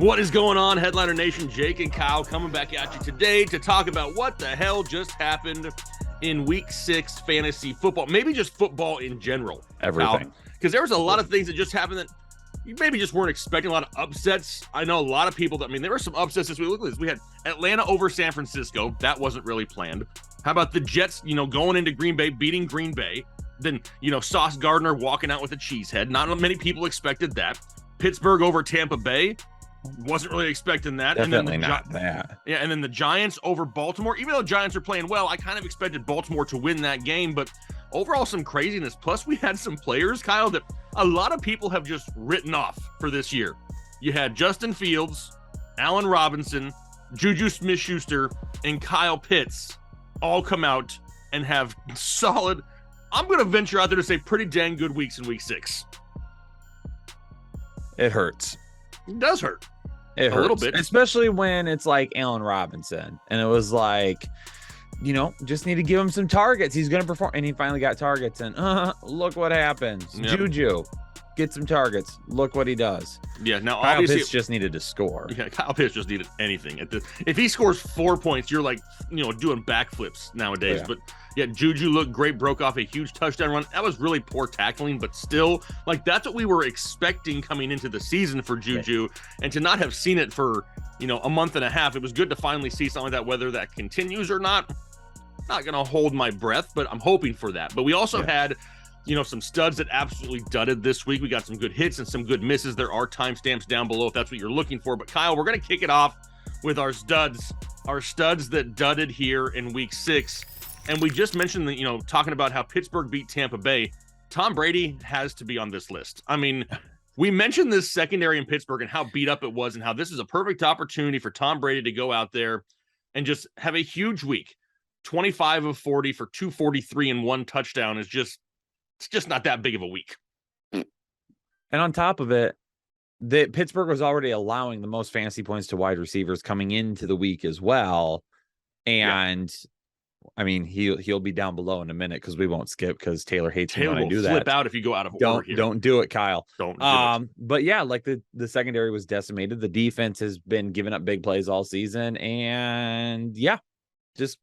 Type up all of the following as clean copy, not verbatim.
What is going on, Headliner Nation? Jake and Kyle coming back at you today to talk about what the hell just happened in Week 6 fantasy football. Maybe just football in general. Everything. Because there was a lot of things that just happened that you maybe just weren't expecting. A lot of upsets. I know a lot of people that, there were some upsets this week. Look at this. We had Atlanta over San Francisco. That wasn't really planned. How about the Jets, going into Green Bay, beating Green Bay? Then, Sauce Gardner walking out with a cheese head. Not many people expected that. Pittsburgh over Tampa Bay. Wasn't really expecting that. Definitely not that. Yeah, and then the Giants over Baltimore. Even though the Giants are playing well, I kind of expected Baltimore to win that game, but overall some craziness. Plus, we had some players, Kyle, that a lot of people have just written off for this year. You had Justin Fields, Allen Robinson, Juju Smith-Schuster, and Kyle Pitts all come out and have solid, I'm going to venture out there to say pretty dang good weeks in Week 6. It hurts. It does hurt. It hurts. A little bit. Especially when it's like Allen Robinson. And it was like, just need to give him some targets. He's going to perform. And he finally got targets. And look what happens. Yep. Juju, get some targets. Look what he does. Yeah, now Kyle obviously Pitts just needed to score. Yeah, Kyle Pitts just needed anything. If he scores 4 points, you're like, doing backflips nowadays. Yeah. But yeah, Juju looked great, broke off a huge touchdown run. That was really poor tackling, but still, that's what we were expecting coming into the season for Juju. Yeah. And to not have seen it for, a month and a half, it was good to finally see something like that, whether that continues or not. Not going to hold my breath, but I'm hoping for that. But we also had some studs that absolutely dudded this week. We got some good hits and some good misses. There are timestamps down below if that's what you're looking for. But Kyle, we're going to kick it off with our studs that dudded here in Week 6. And we just mentioned that, talking about how Pittsburgh beat Tampa Bay. Tom Brady has to be on this list. We mentioned this secondary in Pittsburgh and how beat up it was and how this is a perfect opportunity for Tom Brady to go out there and just have a huge week. 25 of 40 for 243 and 1 touchdown is it's just not that big of a week. And on top of it, Pittsburgh was already allowing the most fantasy points to wide receivers coming into the week as well. And he'll be down below in a minute because we won't skip because Taylor hates me when I do that. Flip out if you go out of order here. Don't do it, Kyle. Don't do it. But yeah, the secondary was decimated. The defense has been giving up big plays all season. And yeah, just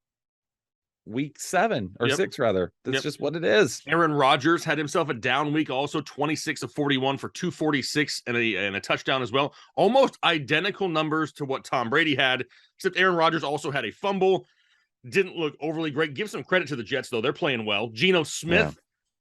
Week 7 or 6 rather. That's just what it is. Aaron Rodgers had himself a down week, also 26 of 41 for 246 and a touchdown as well. Almost identical numbers to what Tom Brady had, except Aaron Rodgers also had a fumble. Didn't look overly great. Give some credit to the Jets, though. They're playing well. Geno Smith,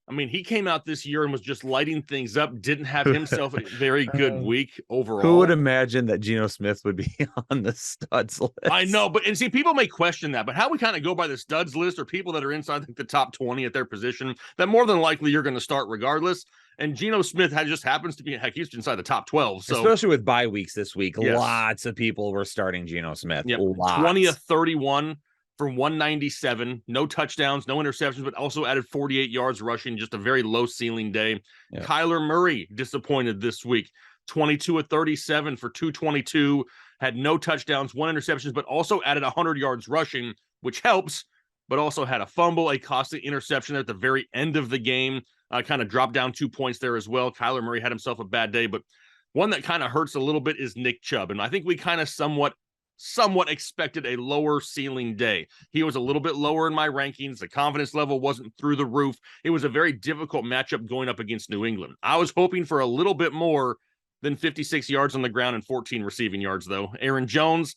he came out this year and was just lighting things up. Didn't have himself a very good week overall. Who would imagine that Geno Smith would be on the studs list? I know, but people may question that. But how we kind of go by the studs list or people that are inside the top 20 at their position, that more than likely you're going to start regardless. And Geno Smith just happens to be, he's inside the top 12. So especially with bye weeks this week, lots of people were starting Geno Smith. Yep. 20 of 31. For 197, no touchdowns, no interceptions, but also added 48 yards rushing, just a very low ceiling day. Yeah. Kyler Murray disappointed this week, 22 of 37 for 222, had no touchdowns, 1 interception, but also added 100 yards rushing, which helps, but also had a fumble, a costly interception at the very end of the game, kind of dropped down 2 points there as well. Kyler Murray had himself a bad day, but one that kind of hurts a little bit is Nick Chubb, and I think we kind of somewhat expected a lower ceiling day. He was a little bit lower in my rankings. The confidence level wasn't through the roof. It was a very difficult matchup going up against New England. I was hoping for a little bit more than 56 yards on the ground and 14 receiving yards, though. Aaron Jones,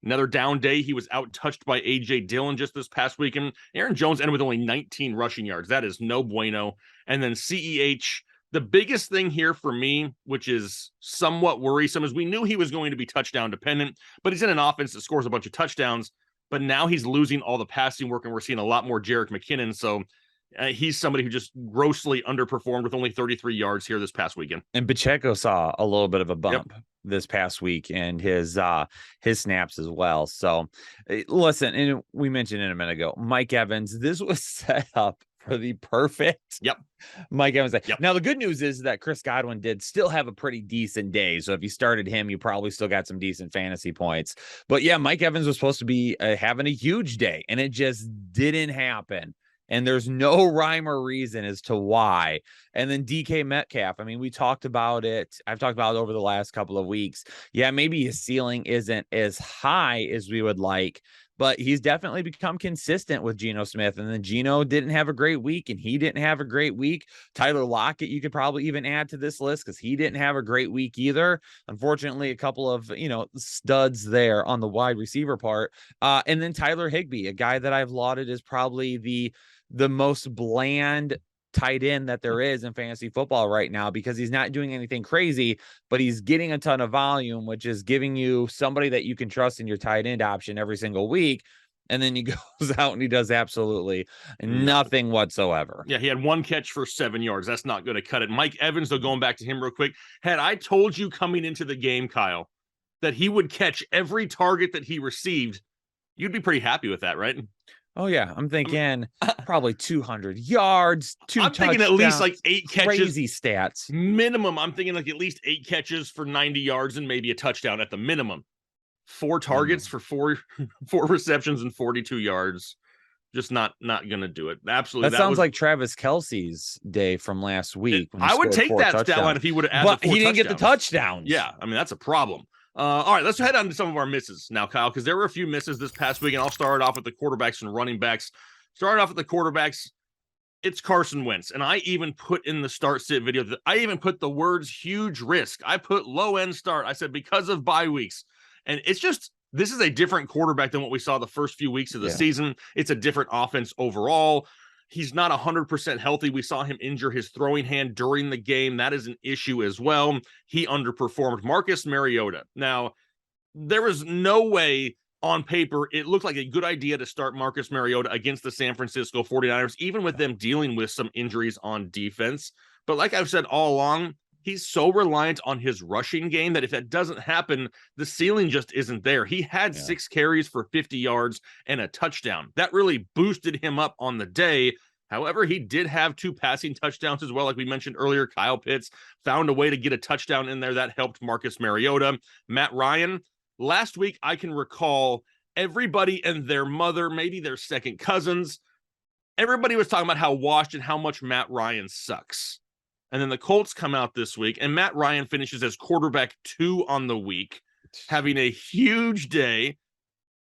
another down day. He was out-touched by A.J. Dillon just this past weekend. Aaron Jones ended with only 19 rushing yards. That is no bueno. And then CEH, the biggest thing here for me, which is somewhat worrisome, is we knew he was going to be touchdown dependent, but he's in an offense that scores a bunch of touchdowns, but now he's losing all the passing work, and we're seeing a lot more Jerick McKinnon. So he's somebody who just grossly underperformed with only 33 yards here this past weekend. And Pacheco saw a little bit of a bump this past week and his snaps as well. So listen, and we mentioned it a minute ago, Mike Evans, this was set up for the perfect Mike Evans. Now, the good news is that Chris Godwin did still have a pretty decent day. So if you started him, you probably still got some decent fantasy points. But yeah, Mike Evans was supposed to be having a huge day, and it just didn't happen. And there's no rhyme or reason as to why. And then DK Metcalf, I mean, we talked about it. I've talked about it over the last couple of weeks. Yeah, maybe his ceiling isn't as high as we would like, but he's definitely become consistent with Geno Smith. And then Geno didn't have a great week, and he didn't have a great week. Tyler Lockett, you could probably even add to this list because he didn't have a great week either. Unfortunately, a couple of, studs there on the wide receiver part. And then Tyler Higbee, a guy that I've lauded as probably the most bland tight end that there is in fantasy football right now, because he's not doing anything crazy, but he's getting a ton of volume, which is giving you somebody that you can trust in your tight end option every single week. And then he goes out and he does absolutely nothing whatsoever. Yeah, he had 1 catch for 7 yards. That's not going to cut it. Mike Evans, though, going back to him real quick, had I told you coming into the game, Kyle, that he would catch every target that he received, you'd be pretty happy with that, right? Oh, yeah. I'm thinking probably 200 yards, I'm thinking at least like 8 catches. Crazy stats. Minimum, I'm thinking like at least 8 catches for 90 yards and maybe a touchdown at the minimum. 4 targets for four receptions and 42 yards. Just not going to do it. Absolutely. That sounds like Travis Kelce's day from last week. I would take that stat line if he would have added 4 But he didn't get the touchdowns. Yeah, I mean, that's a problem. All right, let's head on to some of our misses now, Kyle, because there were a few misses this past week, and I'll start off with the quarterbacks and running backs. Starting off with the quarterbacks, it's Carson Wentz, and I even put in the start-sit video, I even put the words huge risk. I put low-end start. I said because of bye weeks, and it's just this is a different quarterback than what we saw the first few weeks of the season. It's a different offense overall. He's not 100% healthy. We saw him injure his throwing hand during the game. That is an issue as well. He underperformed. Marcus Mariota. Now, there was no way on paper it looked like a good idea to start Marcus Mariota against the San Francisco 49ers, even with them dealing with some injuries on defense. But like I've said all along, he's so reliant on his rushing game that if that doesn't happen, the ceiling just isn't there. He had 6 carries for 50 yards and a touchdown. That really boosted him up on the day. However, he did have 2 passing touchdowns as well. Like we mentioned earlier, Kyle Pitts found a way to get a touchdown in there that helped Marcus Mariota. Matt Ryan, last week I can recall everybody and their mother, maybe their second cousins, everybody was talking about how washed and how much Matt Ryan sucks. And then the Colts come out this week, and Matt Ryan finishes as quarterback 2 on the week, having a huge day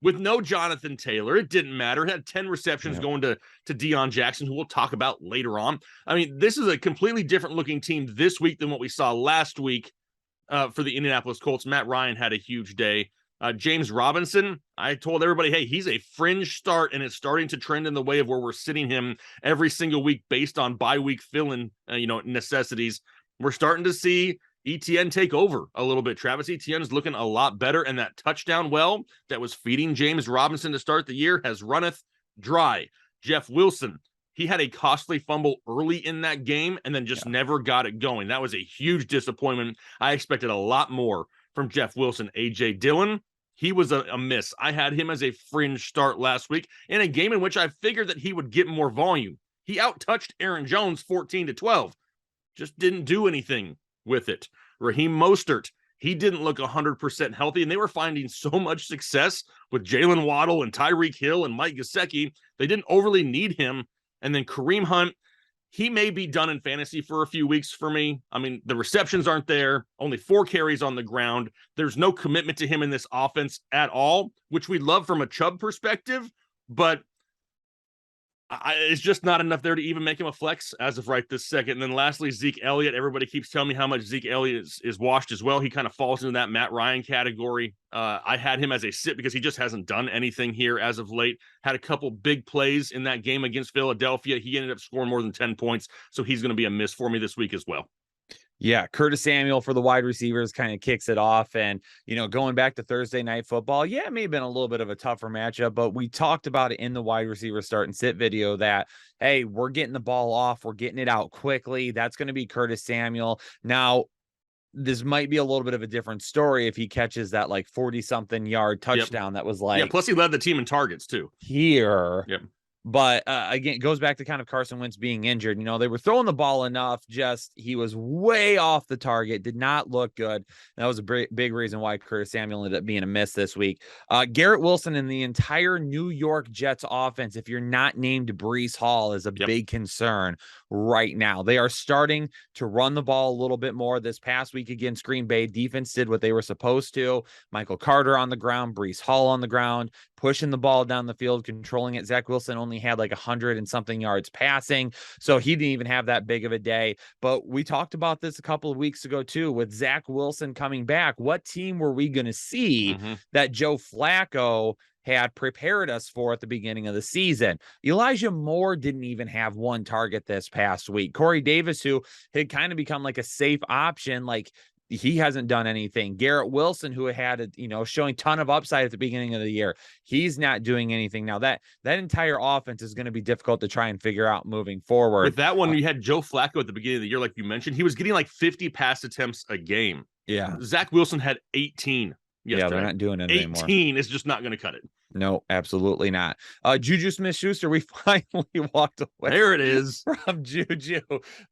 with no Jonathan Taylor. It didn't matter. It had 10 receptions going to Deion Jackson, who we'll talk about later on. I mean, this is a completely different looking team this week than what we saw last week for the Indianapolis Colts. Matt Ryan had a huge day. James Robinson, I told everybody, hey, he's a fringe start, and it's starting to trend in the way of where we're sitting him every single week based on bye week fill-in, necessities. We're starting to see Etienne take over a little bit. Travis Etienne is looking a lot better, and that touchdown well that was feeding James Robinson to start the year has runneth dry. Jeff Wilson, he had a costly fumble early in that game and then just never got it going. That was a huge disappointment. I expected a lot more from Jeff Wilson. A.J. Dillon, he was a miss. I had him as a fringe start last week in a game in which I figured that he would get more volume. He out-touched Aaron Jones 14-12. Just didn't do anything with it. Raheem Mostert, he didn't look 100% healthy, and they were finding so much success with Jalen Waddle and Tyreek Hill and Mike Gesicki. They didn't overly need him. And then Kareem Hunt, he may be done in fantasy for a few weeks for me. I mean, the receptions aren't there, only 4 carries on the ground. There's no commitment to him in this offense at all, which we love from a Chubb perspective, but it's just not enough there to even make him a flex as of right this second. And then lastly, Zeke Elliott. Everybody keeps telling me how much Zeke Elliott is washed as well. He kind of falls into that Matt Ryan category. I had him as a sit because he just hasn't done anything here as of late. Had a couple big plays in that game against Philadelphia. He ended up scoring more than 10 points, so he's going to be a miss for me this week as well. Yeah, Curtis Samuel for the wide receivers kind of kicks it off. And, going back to Thursday night football, it may have been a little bit of a tougher matchup, but we talked about it in the wide receiver start and sit video that, hey, we're getting the ball off. We're getting it out quickly. That's going to be Curtis Samuel. Now, this might be a little bit of a different story if he catches that 40-something yard touchdown that was plus he led the team in targets too. Here. Yep. But again, it goes back to kind of Carson Wentz being injured. You know, they were throwing the ball enough, just he was way off the target, did not look good. That was a big reason why Curtis Samuel ended up being a miss this week. Garrett Wilson and the entire New York Jets offense, if you're not named Breece Hall, is a big concern right now. They are starting to run the ball a little bit more. This past week against Green Bay, defense did what they were supposed to. Michael Carter on the ground, Breece Hall on the ground, pushing the ball down the field, controlling it. Zach Wilson only had like 100 and something yards passing, so he didn't even have that big of a day. But we talked about this a couple of weeks ago too, with Zach Wilson coming back. What team were we going to see that Joe Flacco had prepared us for at the beginning of the season? Elijah Moore didn't even have one target this past week. Corey Davis, who had kind of become like a safe option, like he hasn't done anything. Garrett Wilson, who had showing ton of upside at the beginning of the year, he's not doing anything now. That entire offense is going to be difficult to try and figure out moving forward. With that one, you had Joe Flacco at the beginning of the year, like you mentioned. He was getting like 50 pass attempts a game. Yeah. Zach Wilson had 18 yesterday. Yeah, they're not doing it 18 anymore. 18 is just not going to cut it. No, absolutely not. Juju Smith-Schuster, we finally walked away. There it is. From Juju.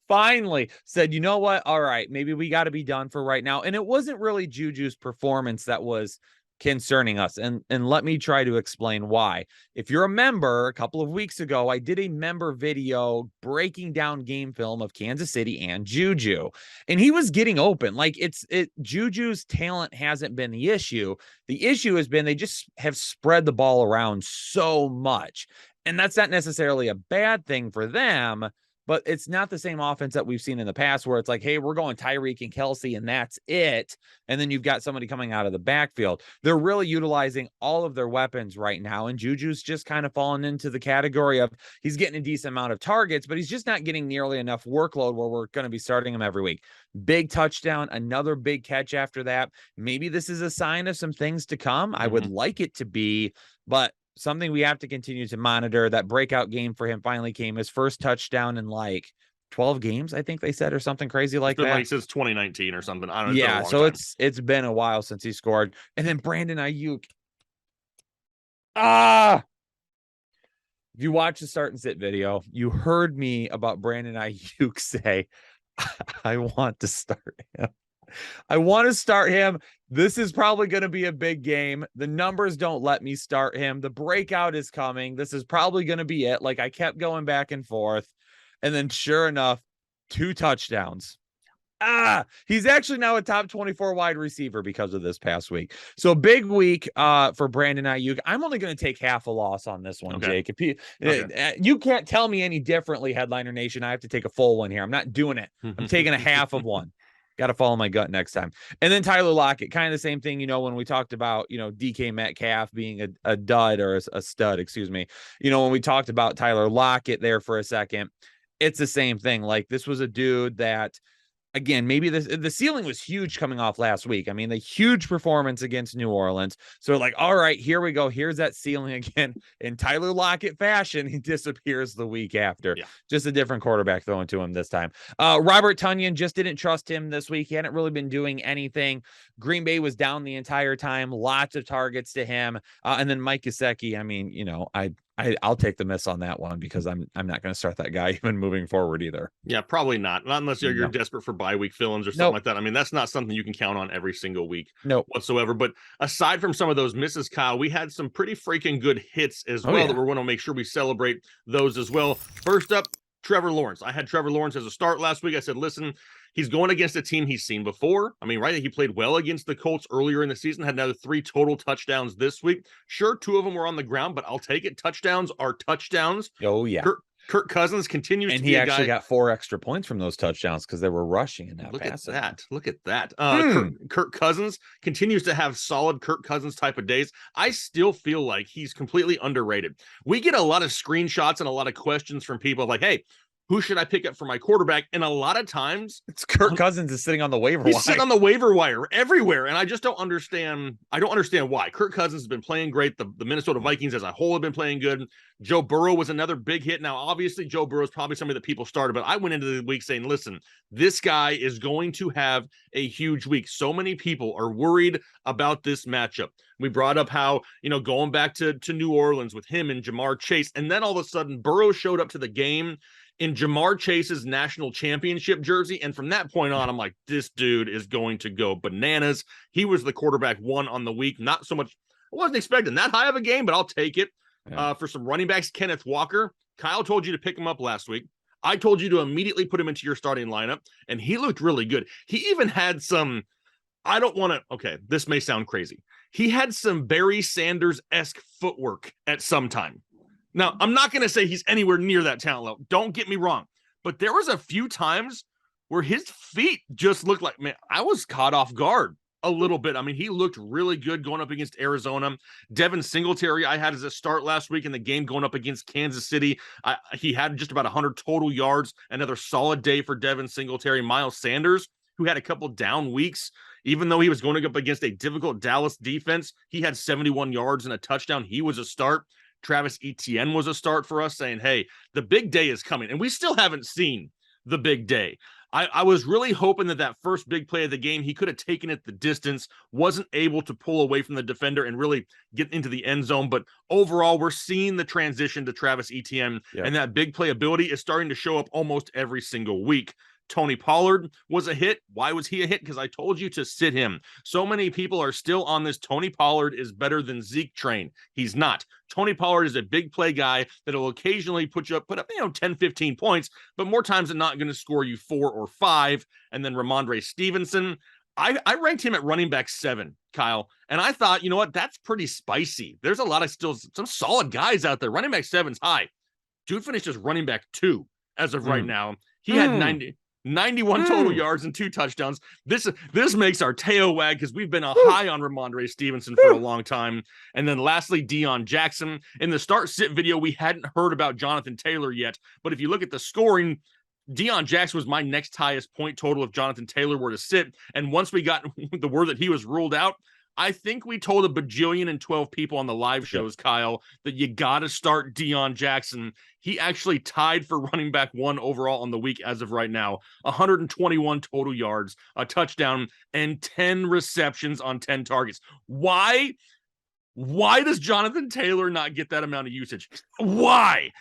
Finally said, you know what? All right, maybe we got to be done for right now. And it wasn't really Juju's performance that was concerning us. And let me try to explain why. If you're a member, a couple of weeks ago, I did a member video breaking down game film of Kansas City and Juju. And he was getting open. Like Juju's talent hasn't been the issue. The issue has been they just have spread the ball around so much. And that's not necessarily a bad thing for them, but it's not the same offense that we've seen in the past where it's like, hey, we're going Tyreek and Kelsey and that's it. And then you've got somebody coming out of the backfield. They're really utilizing all of their weapons right now. And Juju's just kind of fallen into the category of he's getting a decent amount of targets, but he's just not getting nearly enough workload where we're going to be starting him every week. Big touchdown, another big catch after that. Maybe this is a sign of some things to come. I would like it to be, but something we have to continue to monitor. That breakout game for him finally came, his first touchdown in like 12 games, I think they said, or something crazy like that. Like since 2019 or something. I don't know. Yeah, so it's been a while since he scored. And then Brandon Ayuk. If you watch the start and sit video, you heard me about Brandon Ayuk say, I want to start him. I want to start him. This is probably going to be a big game. The numbers don't let me start him. The breakout is coming. This is probably going to be it. Like I kept going back and forth. And then sure enough, 2 touchdowns. He's actually now a top 24 wide receiver because of this past week. So big week for Brandon Ayuk. I'm only going to take half a loss on this one, Jake. If you can't tell me any differently, Headliner Nation. I have to take a full one here. I'm not doing it. I'm taking a half of one. Got to follow my gut next time. And then Tyler Lockett, kind of the same thing, when we talked about, DK Metcalf being a dud or a stud, excuse me. When we talked about Tyler Lockett there for a second, it's the same thing. Like this was a dude that, again, maybe the ceiling was huge coming off last week. I mean, the huge performance against New Orleans. So like, all right, here we go. Here's that ceiling again. In Tyler Lockett fashion, he disappears the week after. Yeah. Just a different quarterback throwing to him this time. Robert Tonyan, just didn't trust him this week. He hadn't really been doing anything. Green Bay was down the entire time. Lots of targets to him. And then Mike Gesicki, I mean, I'll take the miss on that one because I'm not going to start that guy even moving forward either. Yeah, probably not. Not unless you're desperate for bye week fill-ins or something like that. I mean, that's not something you can count on every single week whatsoever. But aside from some of those misses, Kyle, we had some pretty freaking good hits as well that we're going to make sure we celebrate those as well. First up, Trevor Lawrence. I had Trevor Lawrence as a start last week. I said, listen, he's going against a team he's seen before. I mean, right? He played well against the Colts earlier in the season, had another 3 total touchdowns this week. Sure, 2 of them were on the ground, but I'll take it. Touchdowns are touchdowns. Oh, yeah. Kirk Cousins continues to be a guy. And he actually got 4 extra points from those touchdowns because they were rushing in that pass. Look at that. Kirk Cousins continues to have solid Kirk Cousins type of days. I still feel like he's completely underrated. We get a lot of screenshots and a lot of questions from people like, hey, who should I pick up for my quarterback? And a lot of times it's Kirk Cousins is sitting on the waiver he's wire. sitting on the waiver wire everywhere. And I just don't understand. I don't understand why. Kirk Cousins has been playing great. The Minnesota Vikings as a whole have been playing good. Joe Burrow was another big hit. Now, obviously, Joe Burrow is probably somebody that people started, but I went into the week saying, listen, this guy is going to have a huge week. So many people are worried about this matchup. We brought up how, going back to New Orleans with him and Jamar Chase. And then all of a sudden, Burrow showed up to the game in Jamar Chase's national championship jersey. And from that point on, I'm like, this dude is going to go bananas. He was the quarterback one on the week. Not so much, I wasn't expecting that high of a game, but I'll take it. For some running backs, Kenneth Walker. Kyle told you to pick him up last week. I told you to immediately put him into your starting lineup, and he looked really good. He even had some, this may sound crazy. He had some Barry Sanders-esque footwork at some time. Now, I'm not going to say he's anywhere near that talent level. Don't get me wrong. But there was a few times where his feet just looked like, man, I was caught off guard a little bit. I mean, he looked really good going up against Arizona. Devin Singletary, I had as a start last week in the game going up against Kansas City. He had just about 100 total yards. Another solid day for Devin Singletary. Miles Sanders, who had a couple down weeks, even though he was going up against a difficult Dallas defense, he had 71 yards and a touchdown. He was a start. Travis Etienne was a start for us, saying, hey, the big day is coming. And we still haven't seen the big day. I was really hoping that first big play of the game, he could have taken it the distance, wasn't able to pull away from the defender and really get into the end zone. But overall, we're seeing the transition to Travis Etienne, and that big play ability is starting to show up almost every single week. Tony Pollard was a hit. Why was he a hit? Because I told you to sit him. So many people are still on this Tony Pollard is better than Zeke train. He's not. Tony Pollard is a big play guy that will occasionally put up 10, 15 points, but more times than not going to score you 4 or 5. And then Ramondre Stevenson, I ranked him at running back 7, Kyle. And I thought, you know what? That's pretty spicy. There's a lot of still some solid guys out there. Running back 7's high. Dude finished as running back 2 as of right now. He had 91 total yards and 2 touchdowns. This makes our tail wag because we've been high on Ramondre Stevenson for a long time. And then lastly, Deion Jackson. In the start-sit video, we hadn't heard about Jonathan Taylor yet. But if you look at the scoring, Deion Jackson was my next highest point total if Jonathan Taylor were to sit. And once we got the word that he was ruled out, I think we told a bajillion and 12 people on the live shows, Kyle, that you got to start Deion Jackson. He actually tied for running back 1 overall on the week as of right now. 121 total yards, a touchdown, and 10 receptions on 10 targets. Why does Jonathan Taylor not get that amount of usage? Why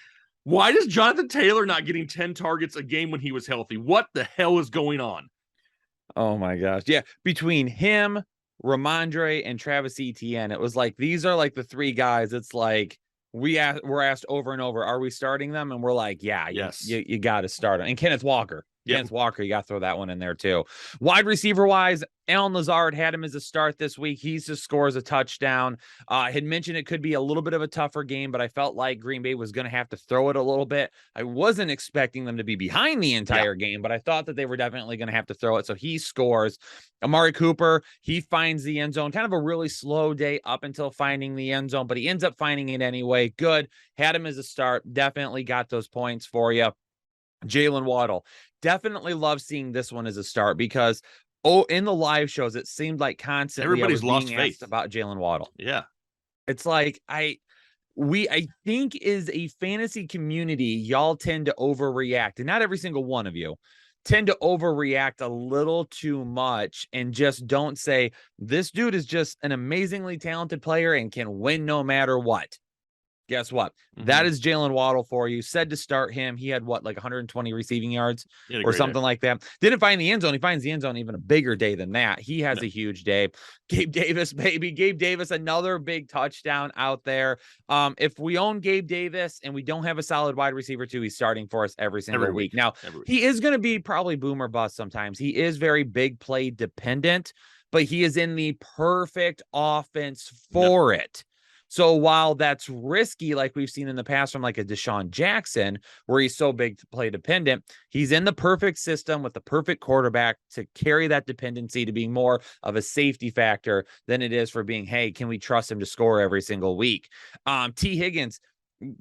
does Jonathan Taylor not getting 10 targets a game when he was healthy? What the hell is going on? Oh, my gosh. Yeah, between him, Ramondre, and Travis Etienne, it was like these are like the 3 guys. It's like we're asked over and over, are we starting them? And we're like, yeah, yes, you got to start them. And Kenneth Walker, Kenneth Walker, you got to throw that one in there too. Wide receiver wise, Allen Lazard had him as a start this week. He just scores a touchdown. I had mentioned it could be a little bit of a tougher game, but I felt like Green Bay was going to have to throw it a little bit. I wasn't expecting them to be behind the entire game, but I thought that they were definitely going to have to throw it. So he scores. Amari Cooper, he finds the end zone. Kind of a really slow day up until finding the end zone, but he ends up finding it anyway. Good. Had him as a start. Definitely got those points for you. Jalen Waddle. Definitely love seeing this one as a start because in the live shows, it seemed like constantly everybody's lost faith about Jalen Waddle. Yeah. It's like I think is a fantasy community, y'all tend to overreact, and not every single one of you tend to overreact a little too much and just don't say this dude is just an amazingly talented player and can win no matter what. Guess what? That is Jalen Waddle for you. Said to start him. He had like 120 receiving yards or something like that. Didn't find the end zone. He finds the end zone even a bigger day than that. He has a huge day. Gabe Davis, baby. Gabe Davis, another big touchdown out there. If we own Gabe Davis and we don't have a solid wide receiver too, he's starting for us every single week. Now, he is going to be probably boom or bust sometimes. He is very big play dependent, but he is in the perfect offense for it. So while that's risky, like we've seen in the past from like a Deshaun Jackson, where he's so big play dependent, he's in the perfect system with the perfect quarterback to carry that dependency to being more of a safety factor than it is for being, hey, can we trust him to score every single week? T. Higgins,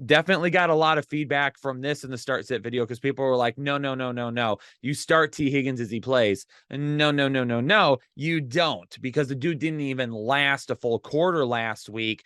definitely got a lot of feedback from this in the start sit video because people were like, no, you start T Higgins as he plays. No, you don't, because the dude didn't even last a full quarter last week,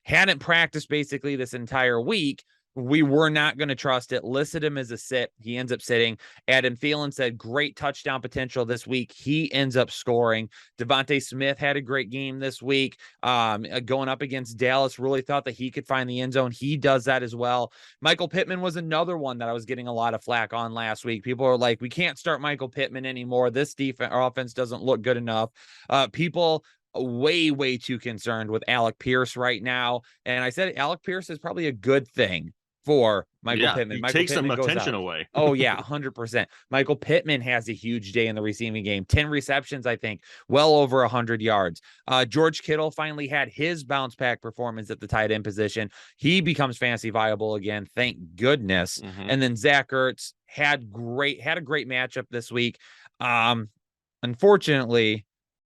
hadn't practiced basically this entire week. We were not going to trust it. Listed him as a sit. He ends up sitting. Adam Thielen said great touchdown potential this week. He ends up scoring. Devontae Smith had a great game this week. Going up against Dallas, really thought that he could find the end zone. He does that as well. Michael Pittman was another one that I was getting a lot of flack on last week. People are like, we can't start Michael Pittman anymore. This defense or offense doesn't look good enough. People way too concerned with Alec Pierce right now. And I said Alec Pierce is probably a good thing for Michael Pittman. He Michael takes Pittman some attention away. Oh, yeah, 100%. Michael Pittman has a huge day in the receiving game. 10 receptions, I think, well over 100 yards. George Kittle finally had his bounce back performance at the tight end position. He becomes fantasy viable again, thank goodness. And then Zach Ertz had a great matchup this week. Unfortunately,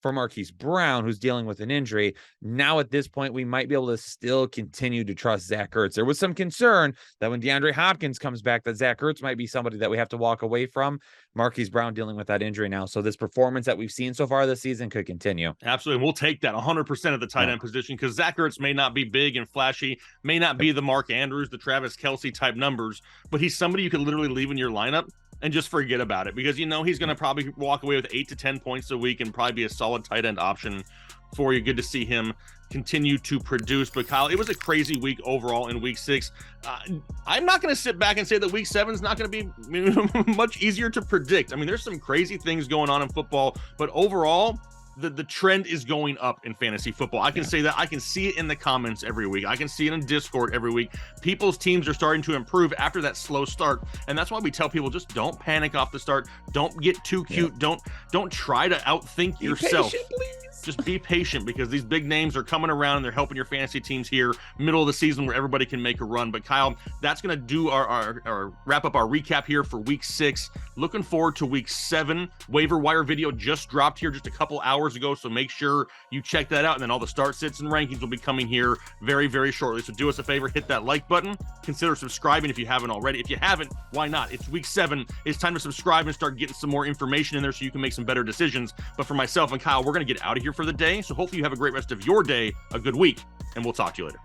for Marquise Brown, who's dealing with an injury. Now at this point, we might be able to still continue to trust Zach Ertz. There was some concern that when DeAndre Hopkins comes back, that Zach Ertz might be somebody that we have to walk away from. Marquise Brown dealing with that injury now. So this performance that we've seen so far this season could continue. Absolutely. We'll take that 100% at the tight end position, because Zach Ertz may not be big and flashy, may not be the Mark Andrews, the Travis Kelce type numbers, but he's somebody you could literally leave in your lineup and just forget about it, because you know he's going to probably walk away with 8 to 10 points a week and probably be a solid tight end option for you. Good to see him continue to produce. But Kyle, it was a crazy week overall in week 6. I'm not going to sit back and say that week 7 is not going to be much easier to predict. I mean, there's some crazy things going on in football, but overall, the trend is going up in fantasy football. I can say that. I can see it in the comments every week. I can see it in Discord every week. People's teams are starting to improve after that slow start, and that's why we tell people, just don't panic off the start. Don't get too cute. Don't try to outthink yourself. Patient, please. Just be patient, because these big names are coming around and they're helping your fantasy teams here, middle of the season, where everybody can make a run. But Kyle, that's going to do our wrap up our recap here for week 6. Looking forward to week 7. Waiver wire video just dropped here just a couple hours ago, so make sure you check that out. And then all the start sits and rankings will be coming here very shortly. So do us a favor, hit that like button, consider subscribing if you haven't already. If you haven't, why not? It's week 7. It's time to subscribe and start getting some more information in there so you can make some better decisions. But for myself and Kyle, we're going to get out of here for the day. So hopefully you have a great rest of your day, a good week, and we'll talk to you later.